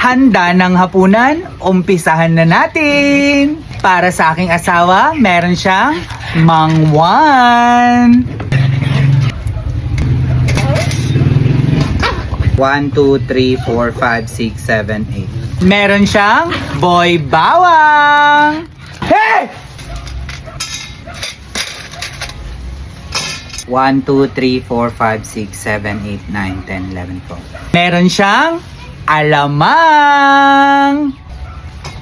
Handa ng hapunan? Umpisahan na natin! Para sa aking asawa, meron siyang mangwan. 1, 2, 3, 4, 5, 6, 7, 8. Meron siyang boy bawang. Hey! 1, 2, 3, 4, 5, 6, 7, 8, 9, 10, 11, 12. Meron siyang alamang.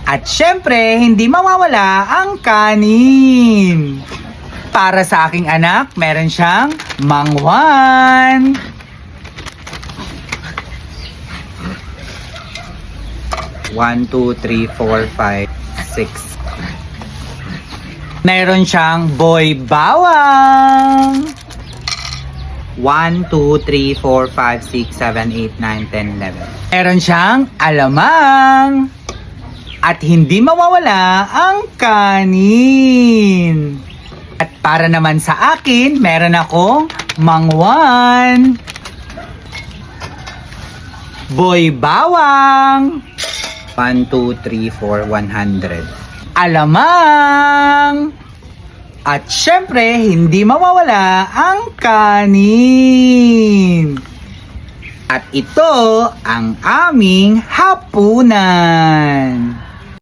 At syempre, hindi mawawala ang kanin. Para sa aking anak, meron siyang mangwan. 1, 2, 3, 4, 5, 6. Meron siyang boy bawang. 1, 2, 3, 4, 5, 6, 7, 8, 9, 10, 11. Meron siyang alamang. At hindi mawawala ang kanin. At para naman sa akin, meron akong mangwan. Boy bawang. 1, 2, 3, 4, 100. Alamang. At syempre, hindi mawawala ang kanin. At ito ang aming hapunan.